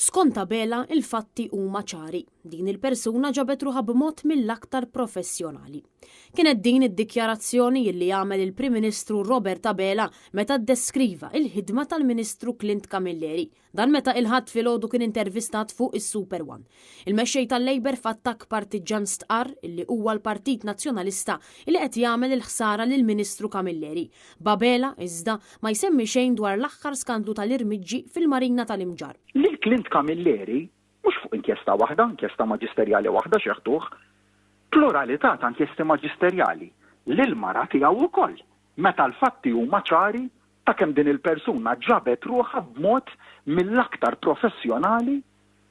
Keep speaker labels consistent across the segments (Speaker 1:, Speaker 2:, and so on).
Speaker 1: Skont Bela il-fatti huma ċari. Din il-persuna ġabet ruħha b'mod mill-aktar professjonali. Kienet din id-dikjarazzjoni li għamel il-Prim Ministru Robert Bela meta ddeskriva il-ħidma tal-Ministru Clint Camilleri. Dan meta il-ħadd filgħodu kien intervistat fuq is-Super One. Il-mexxej tal-Labor fattak partiġan stqar illi huwa l-Partit Nazzjonalista li qed jagħmel il-ħsara lill-Ministru Camilleri. Bela iżda ma jsemmi xejn dwar l-aħħar skandlu tal-irmiġġi fil-Marina tal-Imġar.
Speaker 2: Lil Clint Camilleri mhux fuq inkjesta waħda, inkjesta maġisterjali waħda xeħtuh, pluralità ta' inkjesti maġisterjali lil mara tiegħu wkoll. Meta l-fatti huma ċari ta' kemm din il-persuna ġabet ruħha b'mod mill-aktar professjonali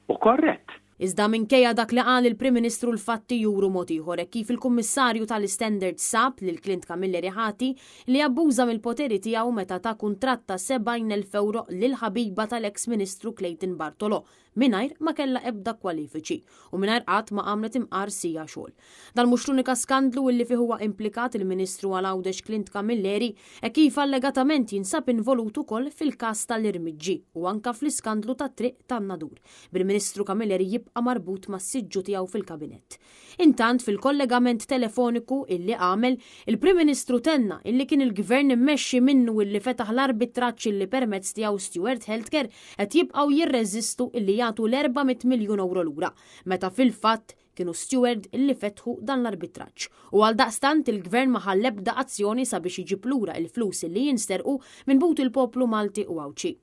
Speaker 2: u korrett.
Speaker 1: Iżda minkejja dak li qal il-Prim Ministru l-fatti juru mod ieħor kif il-Kummissarju tal-Standards sab lil Clint Camilleri ħati li abbuża mill-poteri tiegħu meta ta' kuntratt ta' 70,000 euro lil ħabiba tal-eks Ministru Clayton Bartolo mingħajr ma kellha ebda kwalifiċi u mingħajr qatt ma għamlet imqarsija xogħol. Dan mhux l-unika skandlu illi fih huwa implikat il-Ministru għal Għawdex Clint Camilleri kif allegatament jinsab involut ukoll fil-każ tal-irmiġġi u anke fl-iskandlu tat-triq tan-Nadur. Bil-Ministru Camilleri jibqa' marbut mas-siġġu tiegħu fil-kabinett. Intant fil-kollegament telefoniku illi għamel, il-Prim Ministru tenna illi kien il-Gvern immexxi minnu illi fetaħ l-arbitraġġ illi permezz tiegħu Stewart Healthcare qed jibqgħu jirreżistu illi jagħtu l-400 miljun euro lura, meta fil-fatt kienu Stewart illi fetħu dan l-arbitraġġ. U għal daqstant il-Gvern ma ħall ebda azzjoni sabiex iġib lura il-flus illi jinsterqu minn but il-poplu Malti u Awċi.